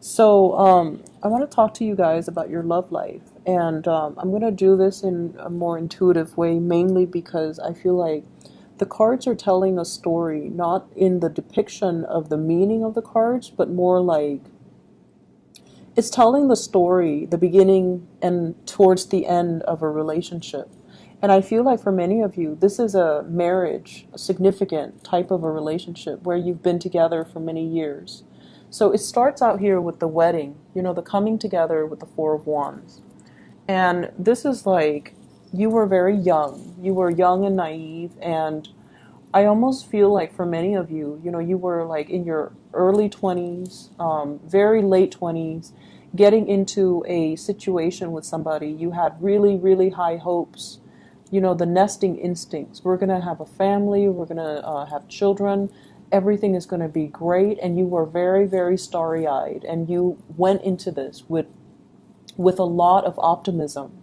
I want to talk to you guys about your love life, and I'm going to do this in a more intuitive way, mainly because I feel like the cards are telling a story, not in the depiction of the meaning of the cards, but more like it's telling the story, the beginning and towards the end of a relationship. And I feel like for many of you, this is a marriage, a significant type of a relationship where you've been together for many years. So it starts out here with the wedding, the coming together with the Four of Wands. And this is like you were very young. You were young and naive. And I almost feel like for many of you, you were like in your early 20s, very late 20s, getting into a situation with somebody. You had really, really high hopes, the nesting instincts. We're going to have a family, we're going to have children, everything is going to be great. And you were very, very starry eyed. And you went into this with a lot of optimism.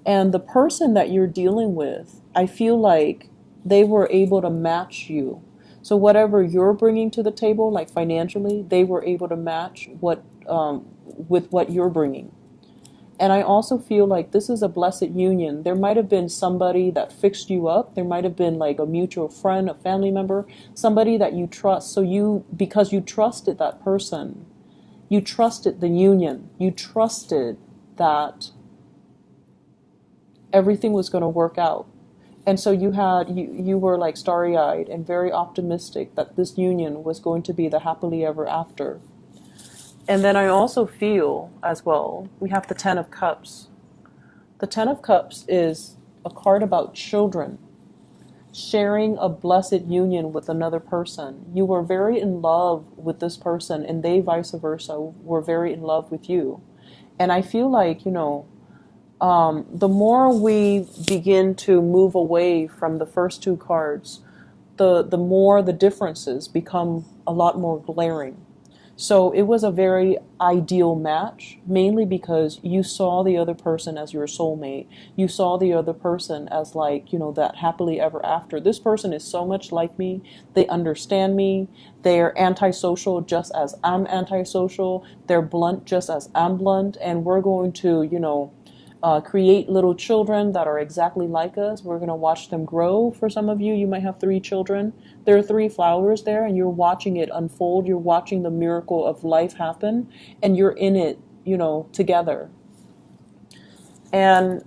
And the person that you're dealing with, I feel like they were able to match you. So whatever you're bringing to the table, like financially, they were able to match with what you're bringing. And I also feel like this is a blessed union. There might have been somebody that fixed you up. There might have been like a mutual friend, a family member, somebody that you trust. So because you trusted that person, you trusted the union, you trusted that everything was going to work out. And so you were like starry-eyed and very optimistic that this union was going to be the happily ever after. And then I also feel as well, we have the Ten of Cups. The Ten of Cups is a card about children sharing a blessed union with another person. You were very in love with this person, and they vice versa were very in love with you. And I feel like, the more we begin to move away from the first two cards, the more the differences become a lot more glaring. So it was a very ideal match, mainly because you saw the other person as your soulmate. You saw the other person as like, that happily ever after. This person is so much like me. They understand me. They're antisocial just as I'm antisocial. They're blunt just as I'm blunt. And we're going to, create little children that are exactly like us. We're going to watch them grow. For some of you, you might have 3 children. There are 3 flowers there, and you're watching it unfold. You're watching the miracle of life happen, and you're in it, together. And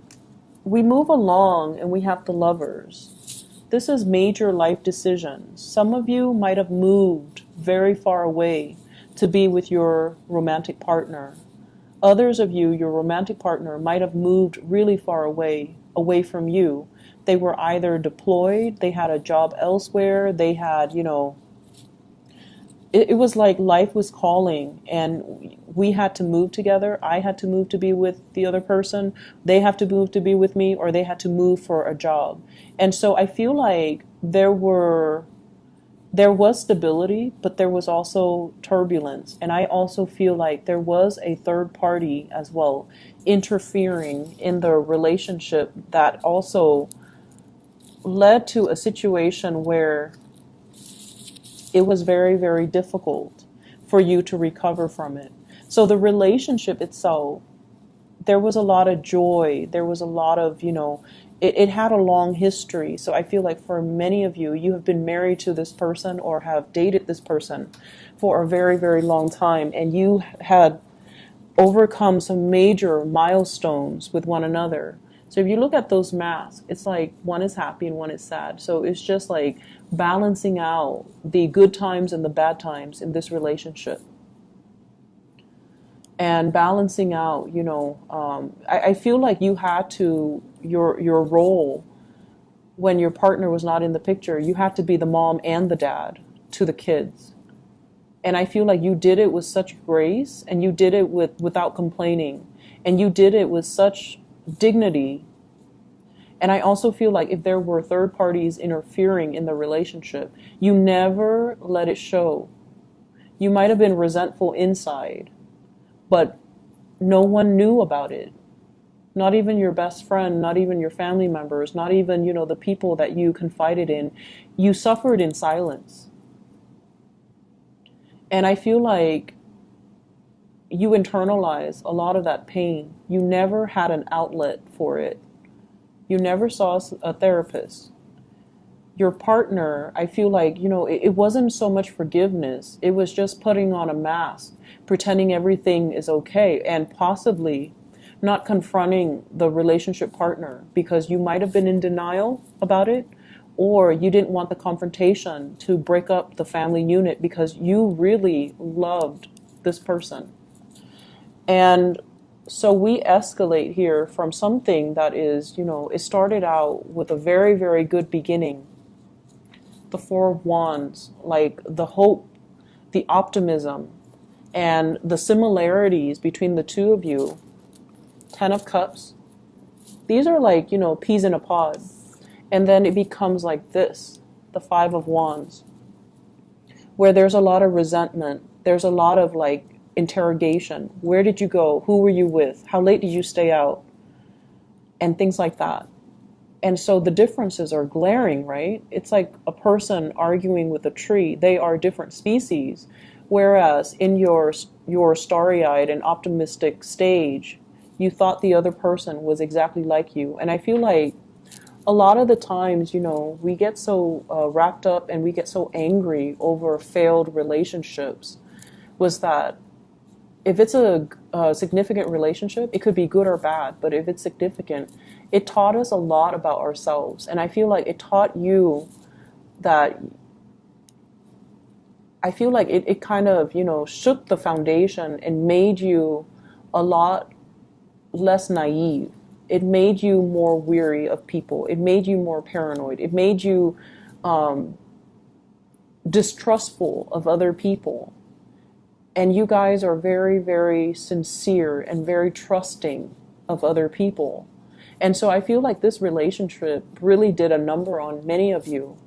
we move along, and we have the Lovers. This is major life decisions. Some of you might have moved very far away to be with your romantic partner. Others of you, your romantic partner, might have moved really far away from you. They were either deployed, they had a job elsewhere, they had, it was like life was calling, and we had to move together. I had to move to be with the other person. They have to move to be with me, or they had to move for a job. And so I feel like there was stability, but there was also turbulence. And I also feel like there was a third party as well interfering in the relationship that also led to a situation where it was very, very difficult for you to recover from it. So the relationship itself, there was a lot of joy. There was a lot of, it had a long history. So I feel like for many of you, you have been married to this person or have dated this person for a very, very long time. And you had overcome some major milestones with one another. So if you look at those masks, it's like one is happy and one is sad. So it's just like balancing out the good times and the bad times in this relationship. And balancing out, I feel like you had to, your role when your partner was not in the picture, you had to be the mom and the dad to the kids. And I feel like you did it with such grace, and you did it without complaining, and you did it with such dignity. And I also feel like if there were third parties interfering in the relationship, you never let it show. You might have been resentful inside, but no one knew about it. Not even your best friend, not even your family members, not even, the people that you confided in. You suffered in silence. And I feel like you internalize a lot of that pain. You never had an outlet for it. You never saw a therapist. Your partner, I feel like, it wasn't so much forgiveness. It was just putting on a mask, pretending everything is okay, and possibly not confronting the relationship partner because you might have been in denial about it, or you didn't want the confrontation to break up the family unit because you really loved this person. And so we escalate here from something that is, it started out with a very, very good beginning. The Four of Wands, like the hope, the optimism, and the similarities between the two of you. Ten of Cups. These are like, peas in a pod. And then it becomes like this, the Five of Wands, where there's a lot of resentment. There's a lot of like interrogation. Where did you go? Who were you with? How late did you stay out? And things like that. And so the differences are glaring, right? It's like a person arguing with a tree. They are different species. Whereas in your starry-eyed and optimistic stage, you thought the other person was exactly like you. And I feel like a lot of the times, we get so wrapped up and we get so angry over failed relationships, was that if it's a significant relationship, it could be good or bad, but if it's significant, it taught us a lot about ourselves. And I feel like it taught you that, I feel like it kind of, shook the foundation and made you a lot less naive. It made you more weary of people. It made you more paranoid. It made you distrustful of other people. And you guys are very, very sincere and very trusting of other people. And so I feel like this relationship really did a number on many of you.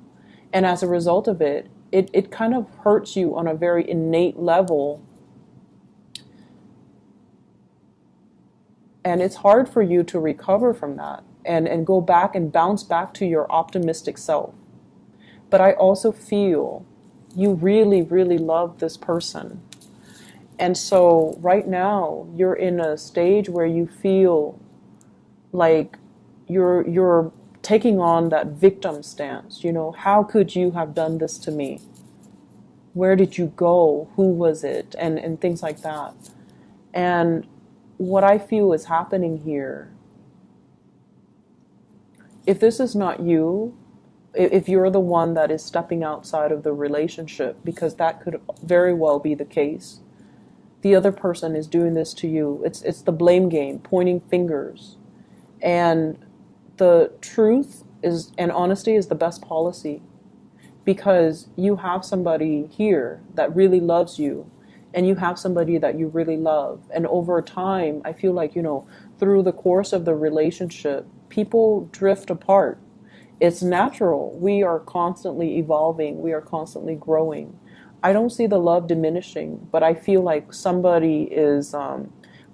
And as a result of it, it kind of hurts you on a very innate level. And it's hard for you to recover from that and go back and bounce back to your optimistic self. But I also feel you really, really love this person. And so right now you're in a stage where you feel like you're taking on that victim stance. How could you have done this to me? Where did you go? Who was it? And things like that. And what I feel is happening here, if this is not you, if you're the one that is stepping outside of the relationship, because that could very well be the case, the other person is doing this to you. It's the blame game, pointing fingers. And the truth is, and honesty is the best policy, because you have somebody here that really loves you, and you have somebody that you really love. And over time, I feel like, through the course of the relationship, people drift apart. It's natural. We are constantly evolving. We are constantly growing. I don't see the love diminishing, but I feel like somebody is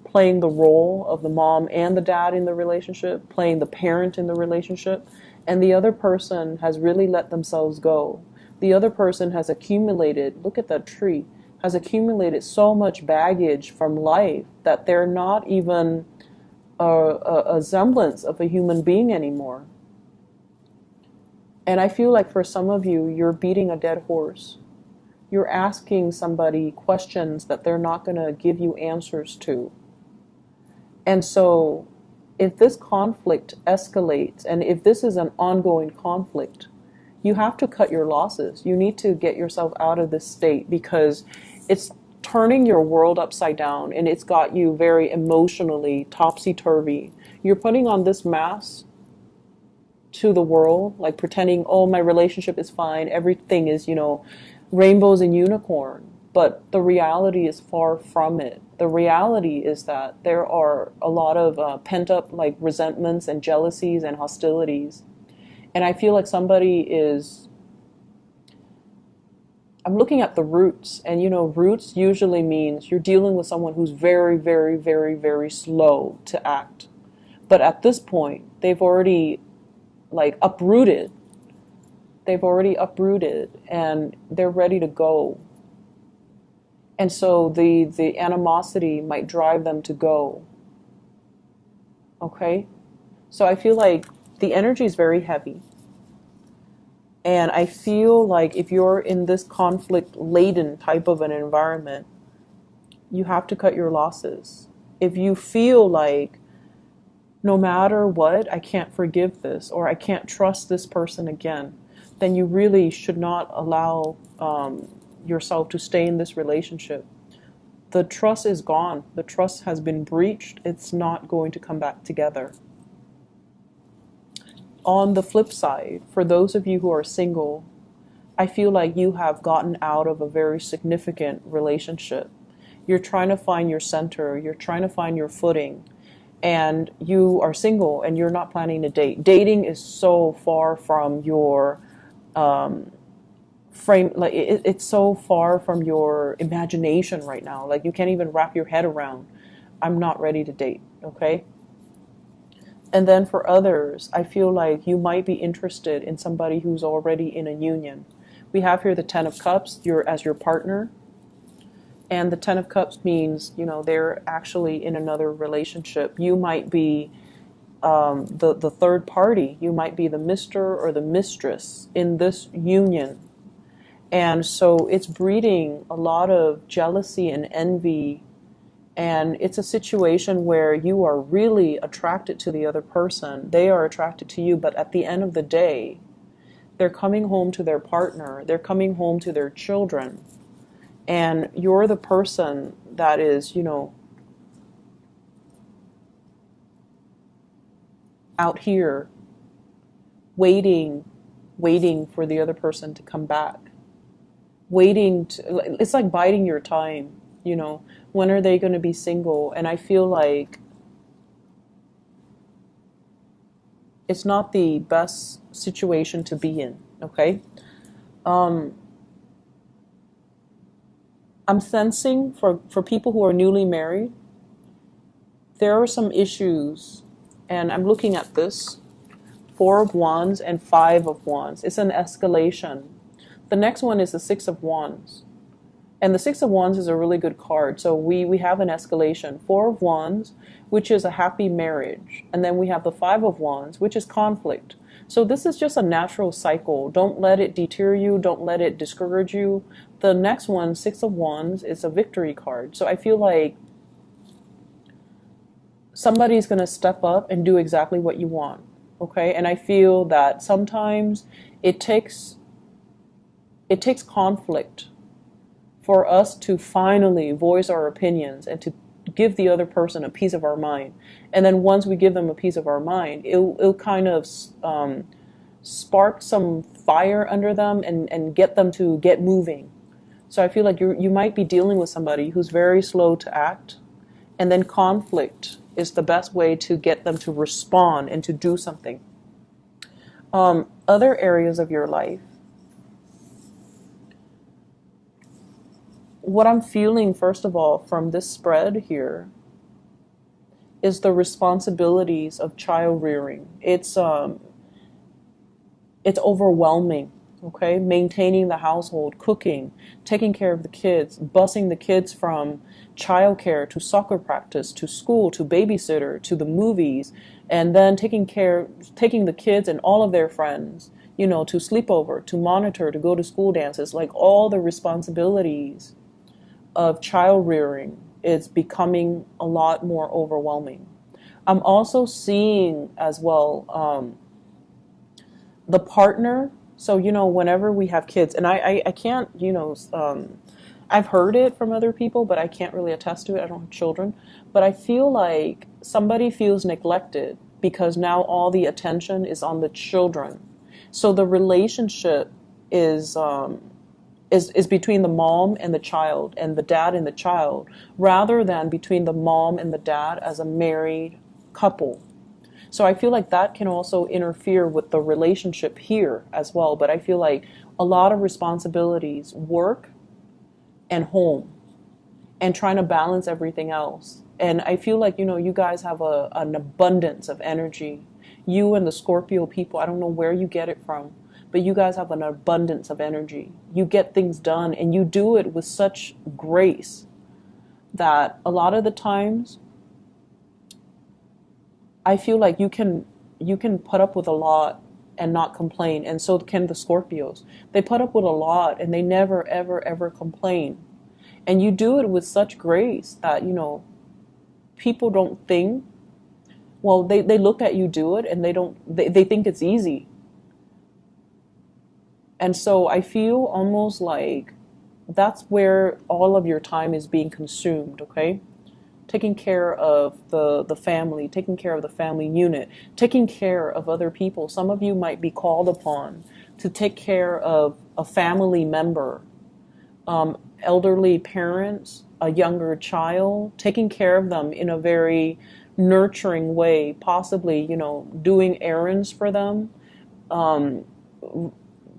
playing the role of the mom and the dad in the relationship, playing the parent in the relationship, and the other person has really let themselves go. The other person has accumulated, look at that tree, has accumulated so much baggage from life that they're not even a semblance of a human being anymore. And I feel like for some of you, you're beating a dead horse. You're asking somebody questions that they're not going to give you answers to. And so if this conflict escalates, and if this is an ongoing conflict, you have to cut your losses. You need to get yourself out of this state, because it's turning your world upside down, and it's got you very emotionally topsy-turvy. You're putting on this mask to the world, like pretending, oh, my relationship is fine, everything is, rainbows and unicorn. But the reality is far from it. The reality is that there are a lot of pent-up like resentments and jealousies and hostilities. And I feel like somebody is, I'm looking at the roots, and roots usually means you're dealing with someone who's very, very, very, very slow to act. But at this point, they've already like uprooted. They've already uprooted and they're ready to go. And so the animosity might drive them to go. Okay? So I feel like the energy is very heavy. And I feel like if you're in this conflict laden type of an environment, you have to cut your losses. If you feel like no matter what, I can't forgive this or I can't trust this person again, then you really should not allow yourself to stay in this relationship. The trust is gone. The trust has been breached. It's not going to come back together. On the flip side, for those of you who are single, I feel like you have gotten out of a very significant relationship. You're trying to find your center. You're trying to find your footing. And you are single and you're not planning to date. Dating is so far from your frame, like it's so far from your imagination right now. Like you can't even wrap your head around, I'm not ready to date, okay? And then for others, I feel like you might be interested in somebody who's already in a union. We have here the Ten of Cups, you're as your partner. And the Ten of Cups means, they're actually in another relationship. You might be the third party. You might be the mister or the mistress in this union. And so it's breeding a lot of jealousy and envy. And it's a situation where you are really attracted to the other person. They are attracted to you. But at the end of the day, they're coming home to their partner. They're coming home to their children. And you're the person that is, out here waiting for the other person to come back. It's like biding your time, when are they going to be single? And I feel like it's not the best situation to be in, okay? I'm sensing for people who are newly married, there are some issues, and I'm looking at this, 4 of Wands and 5 of Wands. It's an escalation. The next one is the 6 of Wands. And the 6 of Wands is a really good card. So we have an escalation. 4 of Wands, which is a happy marriage. And then we have the 5 of Wands, which is conflict. So this is just a natural cycle. Don't let it deter you. Don't let it discourage you. The next one, 6 of Wands, is a victory card. So I feel like somebody's going to step up and do exactly what you want. Okay? And I feel that sometimes it takes conflict for us to finally voice our opinions and to give the other person a piece of our mind. And then once we give them a piece of our mind, it'll kind of spark some fire under them and get them to get moving. So I feel like you might be dealing with somebody who's very slow to act, and then conflict is the best way to get them to respond and to do something. Other areas of your life, what I'm feeling, first of all, from this spread here is the responsibilities of child rearing. It's overwhelming, okay? Maintaining the household, cooking, taking care of the kids, busing the kids from childcare to soccer practice, to school, to babysitter, to the movies, and then taking the kids and all of their friends, to sleepover, to monitor, to go to school dances, like all the responsibilities of child rearing is becoming a lot more overwhelming. I'm also seeing as well the partner. So, whenever we have kids, and I can't, I've heard it from other people, but I can't really attest to it. I don't have children. But I feel like somebody feels neglected because now all the attention is on the children. So the relationship is between the mom and the child and the dad and the child, rather than between the mom and the dad as a married couple. So I feel like that can also interfere with the relationship here as well. But I feel like a lot of responsibilities, work and home, and trying to balance everything else. And I feel like, you guys have an abundance of energy. You and the Scorpio people, I don't know where you get it from, but you guys have an abundance of energy. You get things done and you do it with such grace that a lot of the times I feel like you can put up with a lot and not complain, and so can the Scorpios. They put up with a lot and they never ever ever complain. And you do it with such grace that, you know, people don't think, well, they look at you do it and they think it's easy. And so I feel almost like that's where all of your time is being consumed, okay? Taking care of the family, taking care of the family unit, taking care of other people. Some of you might be called upon to take care of a family member, elderly parents, a younger child, taking care of them in a very nurturing way, possibly, you know, doing errands for them,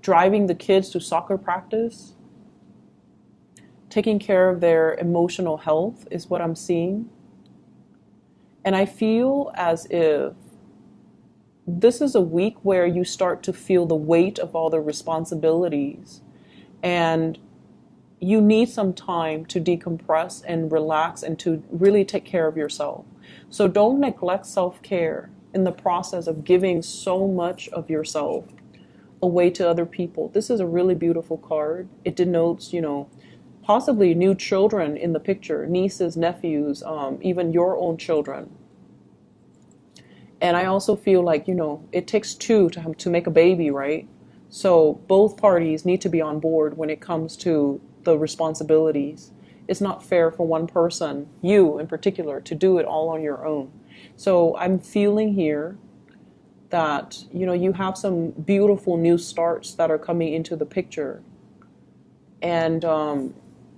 driving the kids to soccer practice, taking care of their emotional health is what I'm seeing. And I feel as if this is a week where you start to feel the weight of all the responsibilities, and you need some time to decompress and relax and to really take care of yourself. So don't neglect self-care in the process of giving so much of yourself away to other people. This is a really beautiful card. It denotes, you know, possibly new children in the picture, nieces, nephews, even your own children. And I also feel like, you know, it takes two to make a baby, right? So both parties need to be on board when it comes to the responsibilities. It's not fair for one person, you in particular, to do it all on your own. So I'm feeling here that, you know, you have some beautiful new starts that are coming into the picture. And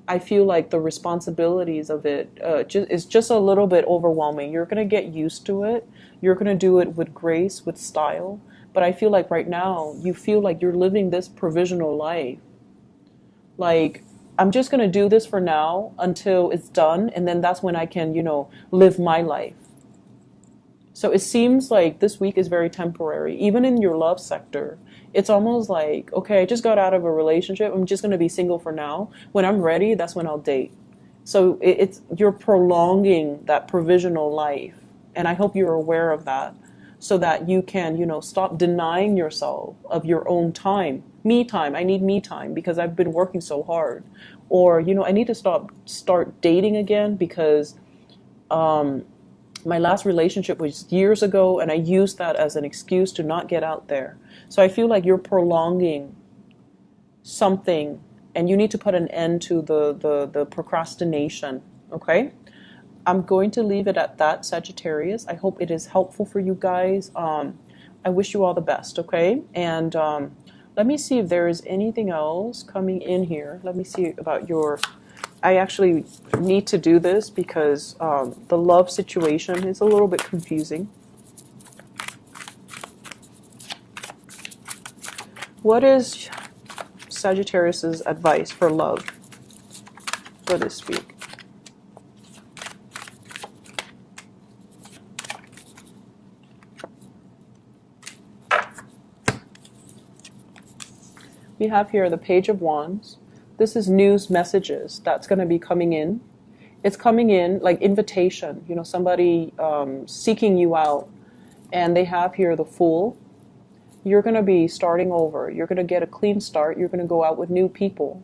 I feel like the responsibilities of it is just a little bit overwhelming. You're going to get used to it. You're going to do it with grace, with style. But I feel like right now, you feel like you're living this provisional life. Like, I'm just going to do this for now until it's done. And then that's when I can, you know, live my life. So it seems like this week is very temporary. Even in your love sector, it's almost like, okay, I just got out of a relationship. I'm just going to be single for now. When I'm ready, that's when I'll date. So you're prolonging that provisional life. And I hope you're aware of that so that you can, you know, stop denying yourself of your own time. Me time. I need me time because I've been working so hard. Or, you know, I need to start dating again because my last relationship was years ago, and I used that as an excuse to not get out there. So I feel like you're prolonging something, and you need to put an end to the procrastination, okay? I'm going to leave it at that, Sagittarius. I hope it is helpful for you guys. I wish you all the best, okay? And let me see if there is anything else coming in here. Let me see about your... I actually need to do this because the love situation is a little bit confusing. What is Sagittarius's advice for love for this week? We have here the Page of Wands. This is news messages that's going to be coming in. It's coming in like invitation, you know, somebody seeking you out. And they have here the Fool. You're going to be starting over. You're going to get a clean start. You're going to go out with new people.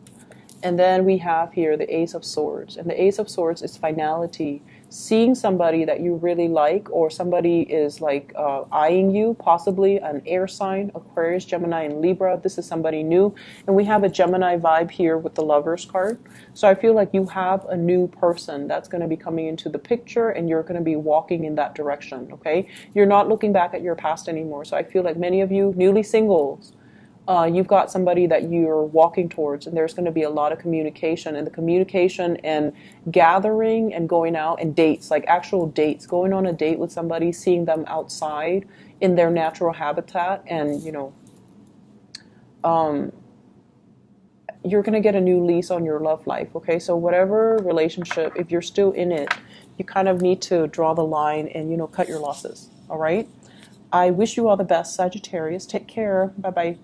And then we have here the Ace of Swords. And the Ace of Swords is finality. Seeing somebody that you really like, or somebody is like eyeing you, possibly an air sign, Aquarius, Gemini, and Libra. This is somebody new. And we have a Gemini vibe here with the Lovers card. So I feel like you have a new person that's going to be coming into the picture, and you're going to be walking in that direction, okay? You're not looking back at your past anymore. So I feel like many of you newly singles, you've got somebody that you're walking towards, and there's going to be a lot of communication, and the communication and gathering and going out and dates, like actual dates, going on a date with somebody, seeing them outside in their natural habitat, and, you know, you're going to get a new lease on your love life, okay? So whatever relationship, if you're still in it, you kind of need to draw the line and, you know, cut your losses, all right? I wish you all the best, Sagittarius. Take care. Bye-bye.